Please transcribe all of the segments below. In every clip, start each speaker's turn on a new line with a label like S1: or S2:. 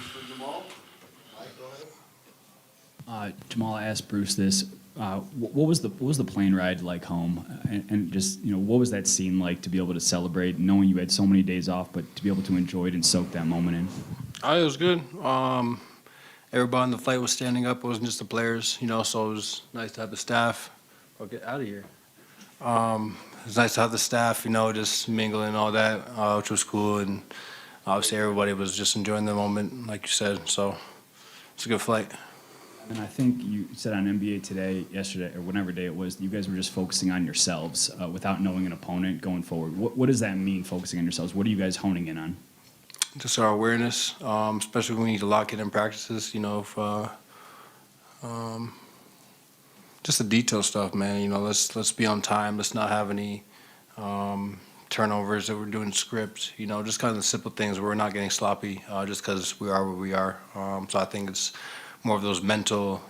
S1: for Jamal. Mike, go ahead.
S2: Jamal, I asked Bruce this. What was the plane ride like home, and just what was that scene like to be able to celebrate, knowing you had so many days off, but to be able to enjoy it and soak that moment in?
S3: It was good. Everybody on the flight was standing up. It wasn't just the players, so it was nice to have the staff. Oh, get out of here. It was nice to have the staff, just mingling and all that, which was cool. And obviously everybody was just enjoying the moment, like you said. So it's a good flight.
S2: And I think you said on NBA Today, yesterday, or whatever day it was, you guys were just focusing on yourselves without knowing an opponent going forward. What does that mean, focusing on yourselves? What are you guys honing in on?
S3: Just our awareness, especially when we need to lock it in practices, just the detail stuff, man. Let's be on time. Let's not have any turnovers that we're doing script. Just kind of the simple things where we're not getting sloppy just because we are where we are. So I think it's more of those mental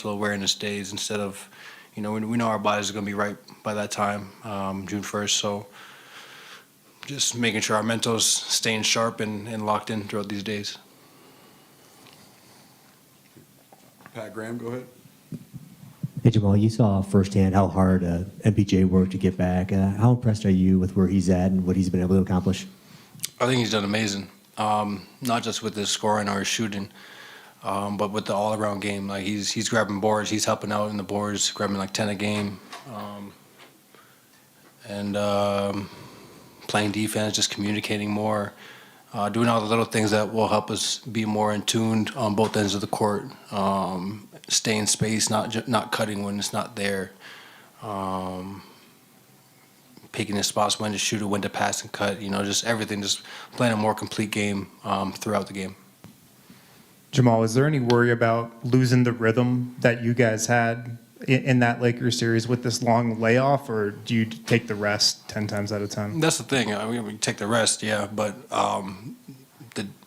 S3: awareness days instead of, we know our bodies are going to be right by that time, June 1st. So just making sure our mental's staying sharp and locked in throughout these days.
S1: Pat Graham, go ahead.
S4: Hey, Jamal, you saw firsthand how hard MPJ worked to get back. How impressed are you with where he's at and what he's been able to accomplish?
S3: I think he's done amazing, not just with his scoring or his shooting, but with the all-around game. Like he's grabbing boards, he's helping out in the boards, grabbing like 10 a game, and playing defense, just communicating more, doing all the little things that will help us be more in tune on both ends of the court. Stay in space, not cutting when it's not there. Picking his spots, when to shoot it, when to pass and cut. Just everything. Just playing a more complete game throughout the game.
S5: Jamal, is there any worry about losing the rhythm that you guys had in that Lakers series with this long layoff, or do you take the rest 10 times out of 10?
S3: That's the thing. We take the rest, yeah, but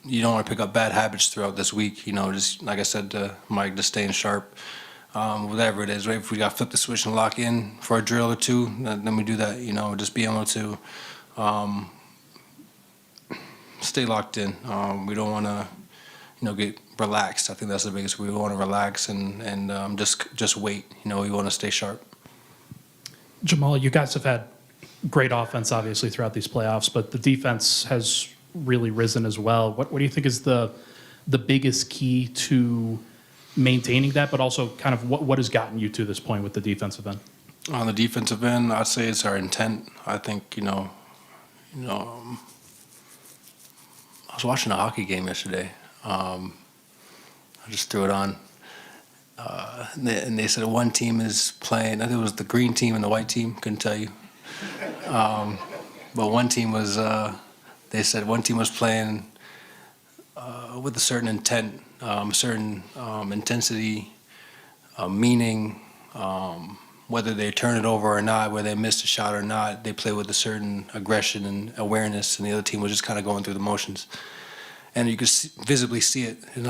S3: you don't want to pick up bad habits throughout this week. Just like I said to Mike, just staying sharp. Whatever it is, right? If we got to flip the switch and lock in for a drill or two, then we do that. Just being able to stay locked in. We don't want to, get relaxed. I think that's the biggest. We want to relax and just wait. We want to stay sharp.
S6: Jamal, you guys have had great offense, obviously, throughout these playoffs, but the defense has really risen as well. What do you think is the biggest key to maintaining that, but also kind of what has gotten you to this point with the defensive end?
S3: On the defensive end, I'd say it's our intent. I think, I was watching a hockey game yesterday. I just threw it on. And they said one team is playing, I think it was the green team and the white team, couldn't tell you. But one team was, they said one team was playing with a certain intent, certain intensity, meaning, whether they turn it over or not, whether they missed a shot or not, they play with a certain aggression and awareness, and the other team was just kind of going through the motions. And you could visibly see it. And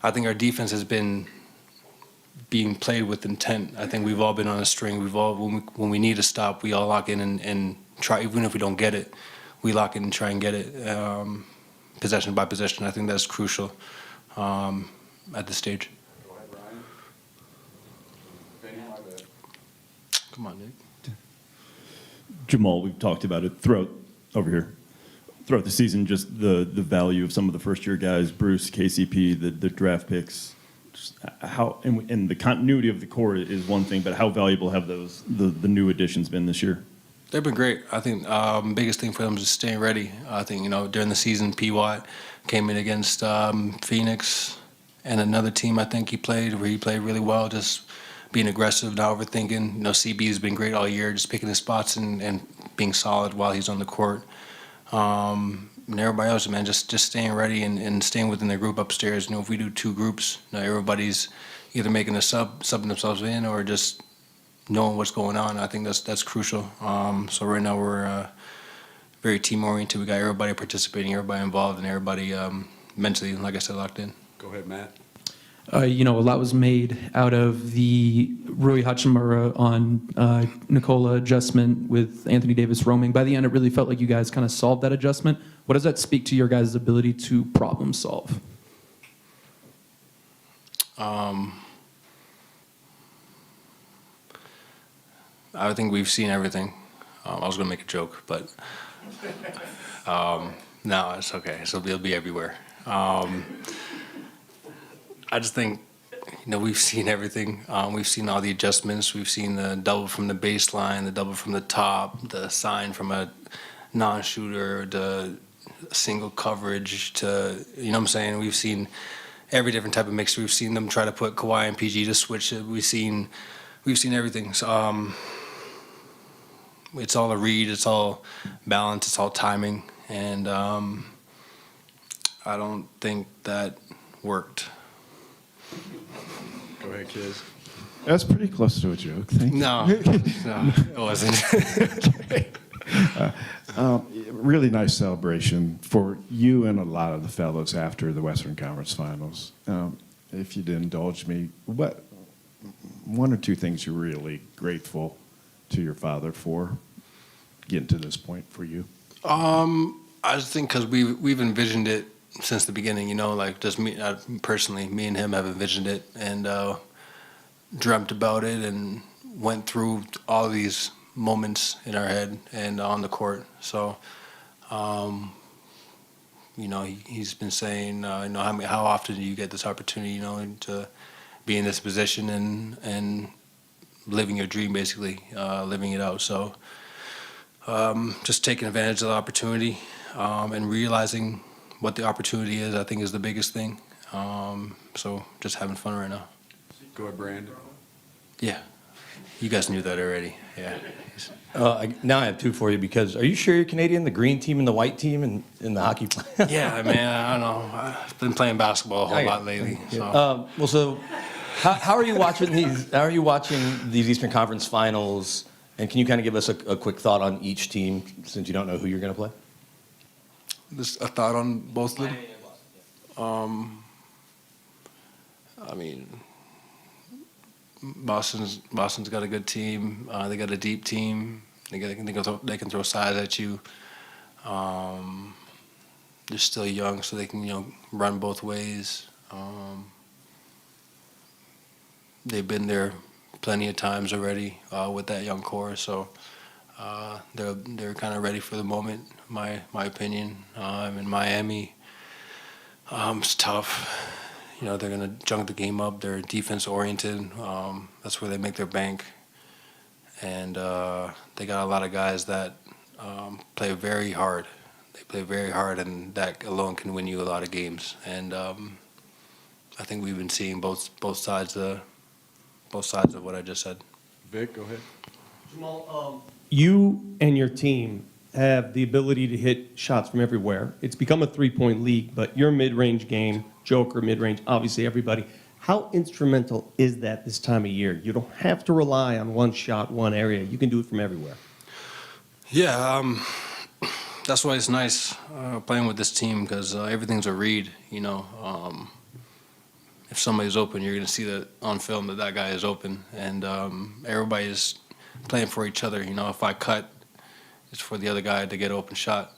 S3: I think our defense has been being played with intent. I think we've all been on a string. We've all, when we need to stop, we all lock in and try, even if we don't get it, we lock in and try and get it possession by possession. I think that's crucial at this stage.
S1: Go ahead, Ryan. Benny, my bad.
S3: Come on, Nick.
S7: Jamal, we've talked about it throughout the season, just the value of some of the first-year guys, Bruce, KCP, the draft picks. Just how and the continuity of the core is one thing, but how valuable have the new additions been this year?
S3: They've been great. I think biggest thing for them is just staying ready. I think, during the season, P. Watt came in against Phoenix and another team I think he played really well, just being aggressive, not overthinking. CB has been great all year, just picking his spots and being solid while he's on the court. And everybody else, man, just staying ready and staying within their group upstairs. If we do two groups, everybody's either making a subbing themselves in or just knowing what's going on. I think that's crucial. So right now we're very team-oriented. We got everybody participating, everybody involved, and everybody mentally, like I said, locked in.
S1: Go ahead, Matt.
S8: A lot was made out of the Rui Hachimura on Nicola adjustment with Anthony Davis roaming. By the end, it really felt like you guys kind of solved that adjustment. What does that speak to your guys' ability to problem solve?
S3: I think we've seen everything. I was going to make a joke, but no, it's okay. So it'll be everywhere. I just think, we've seen everything. We've seen all the adjustments. We've seen the double from the baseline, the double from the top, the sign from a non-shooter, the single coverage to, what I'm saying? We've seen every different type of mix. We've seen them try to put Kawhi and PG to switch it. We've seen everything. So, it's all a read. It's all balance. It's all timing. And I don't think that worked.
S1: Go ahead, kids.
S9: That's pretty close to a joke. Thank you.
S3: No, it wasn't.
S9: Really nice celebration for you and a lot of the fellows after the Western Conference Finals. If you'd indulge me, what one or two things you're really grateful to your father for getting to this point for you?
S3: I just think because we've envisioned it since the beginning, like just me personally, me and him have envisioned it and dreamt about it and went through all these moments in our head and on the court. So, he's been saying, how often do you get this opportunity, to be in this position and living your dream, basically, living it out. So, just taking advantage of the opportunity and realizing what the opportunity is, I think, is the biggest thing. So just having fun right now.
S1: Go ahead, Brandon.
S3: Yeah. You guys knew that already. Yeah.
S10: Now I have two for you because are you sure you're Canadian? The green team and the white team in the hockey play?
S3: Yeah, man. I don't know. I've been playing basketball a whole lot lately. So.
S10: So how are you watching these? How are you watching these Eastern Conference Finals? And can you kind of give us a quick thought on each team since you don't know who you're going to play?
S3: Just a thought on both of them. I mean, Boston's got a good team. They got a deep team. They can throw size at you. They're still young, so they can run both ways. They've been there plenty of times already with that young core, so they're kind of ready for the moment. My opinion. In Miami, it's tough. They're going to junk the game up. They're defense oriented. That's where they make their bank. And they got a lot of guys that play very hard. They play very hard, and that alone can win you a lot of games. And I think we've been seeing both sides of what I just said.
S1: Vic, go ahead.
S11: Jamal, you and your team have the ability to hit shots from everywhere. It's become a three-point league, but your mid-range game, Joker, mid-range, obviously everybody. How instrumental is that this time of year? You don't have to rely on one shot, one area. You can do it from everywhere.
S3: Yeah, that's why it's nice playing with this team because everything's a read. If somebody's open, you're going to see that on film that guy is open, and everybody's playing for each other. If I cut, it's for the other guy to get an open shot.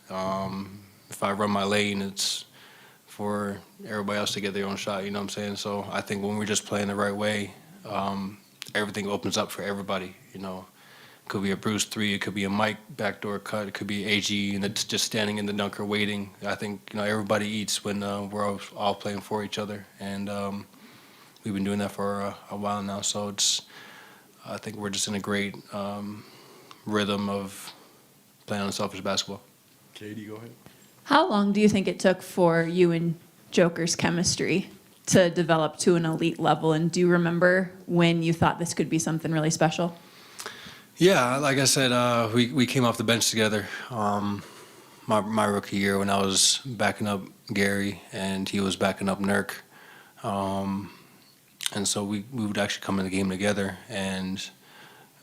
S3: If I run my lane, it's for everybody else to get their own shot. You know what I'm saying? So I think when we're just playing the right way, everything opens up for everybody. It could be a Bruce 3, it could be a Mike backdoor cut, it could be AG, and it's just standing in the dunker waiting. I think everybody eats when we're all playing for each other, and we've been doing that for a while now. So I think we're just in a great rhythm of playing unselfish basketball.
S1: Katie, go ahead.
S12: How long do you think it took for you and Joker's chemistry to develop to an elite level? And do you remember when you thought this could be something really special?
S3: Yeah, like I said, we came off the bench together my rookie year when I was backing up Gary and he was backing up Nurk. And so we would actually come in the game together and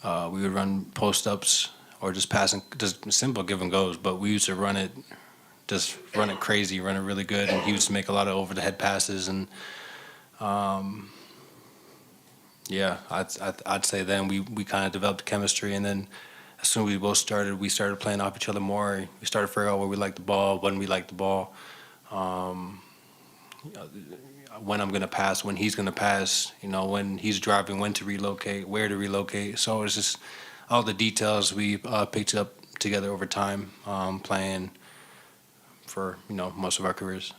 S3: we would run post-ups or just passing, just simple give and goes, but we used to run it crazy, run it really good, and he used to make a lot of over-the-head passes, and Yeah, I'd say then we kind of developed chemistry, and then as soon as we started playing off each other more. We started figuring out where we liked the ball, when we liked the ball, when I'm going to pass, when he's going to pass, when he's driving, when to relocate, where to relocate. So it's just all the details we picked up together over time, playing for most of our careers.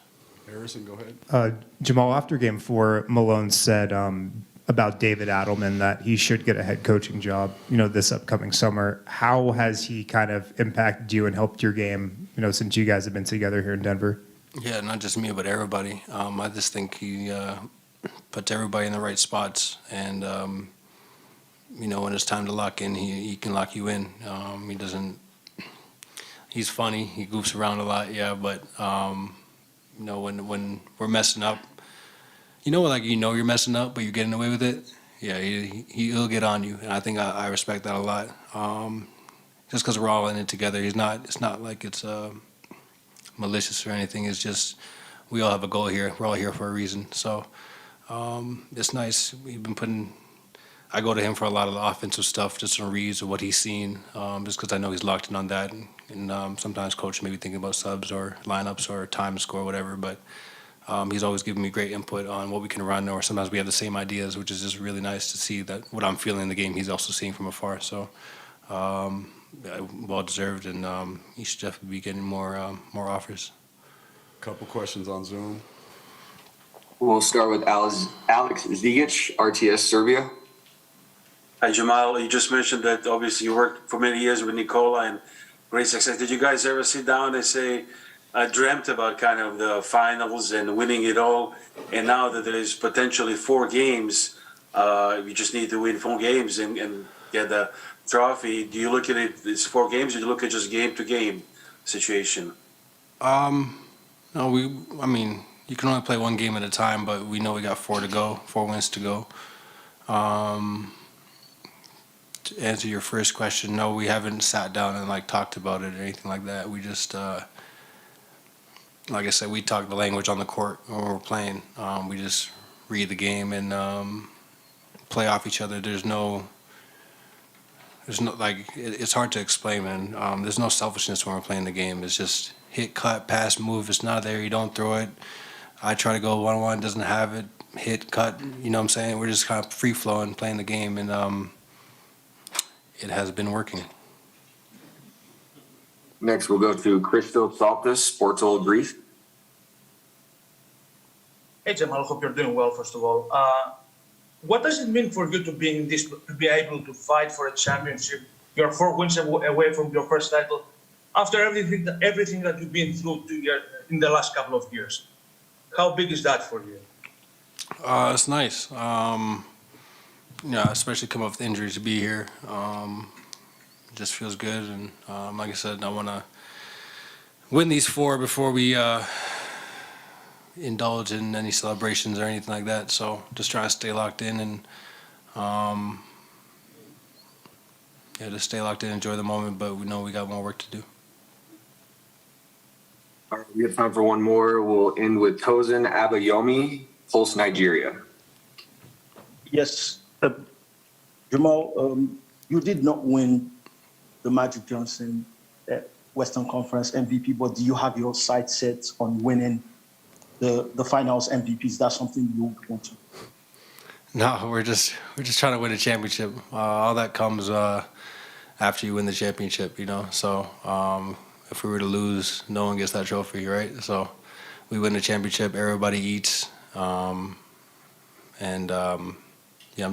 S1: Harrison, go ahead.
S5: Jamal, after Game 4, Malone said about David Adelman that he should get a head coaching job, this upcoming summer. How has he kind of impacted you and helped your game, since you guys have been together here in Denver?
S3: Yeah, not just me, but everybody. I just think he puts everybody in the right spots, and when it's time to lock in, he can lock you in. He doesn't. He's funny. He goofs around a lot, yeah, but when we're messing up, you're messing up, but you're getting away with it. Yeah, he'll get on you, and I think I respect that a lot. Just because we're all in it together, it's not like it's malicious or anything. It's just we all have a goal here. We're all here for a reason. So it's nice. I go to him for a lot of the offensive stuff, just on reads of what he's seen, just because I know he's locked in on that. And sometimes coach may be thinking about subs or lineups or time score, whatever. But he's always giving me great input on what we can run, or sometimes we have the same ideas, which is just really nice to see that what I'm feeling in the game, he's also seeing from afar. So well deserved, and he should definitely be getting more offers.
S1: Couple questions on Zoom.
S13: We'll start with Alex Zigic, RTS Serbia.
S14: Hi, Jamal. You just mentioned that obviously you worked for many years with Nikola and great success. Did you guys ever sit down and say, I dreamt about kind of the finals and winning it all, and now that there is potentially 4 games, you just need to win 4 games and get the trophy. Do you look at it as 4 games, or do you look at just game-to-game situation?
S3: No, you can only play 1 game at a time, but we know we got 4 wins to go. To answer your first question, no, we haven't sat down and talked about it or anything like that. We just, like I said, we talk the language on the court when we're playing. We just read the game and play off each other. There's no it's hard to explain, man. There's no selfishness when we're playing the game. It's just hit, cut, pass, move. If it's not there, you don't throw it. I try to go one-on-one, doesn't have it, hit, cut. You know what I'm saying? We're just kind of free-flowing, playing the game, and it has been working.
S13: Next, we'll go to Christos Saltis, Sportol Greece.
S15: Hey, Jamal, hope you're doing well, first of all. What does it mean for you to be able to fight for a championship? You're 4 wins away from your first title after everything that you've been through in the last couple of years. How big is that for you?
S3: It's nice. Especially coming off the injuries, to be here. It just feels good, and like I said, I want to win these 4 before we indulge in any celebrations or anything like that. So just trying to stay locked in and just stay locked in, enjoy the moment. But we know we got more work to do.
S13: All right, we have time for one more. We'll end with Tosin Abayomi, Pulse Nigeria.
S16: Yes. Jamal, you did not win the Magic Johnson Western Conference MVP, but do you have your sights set on winning the finals MVP? Is that something you want to?
S3: No, we're just trying to win a championship. All that comes after you win the championship, So if we were to lose, no one gets that trophy, right? So we win the championship, everybody eats, I'm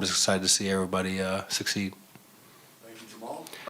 S3: just excited to see everybody succeed.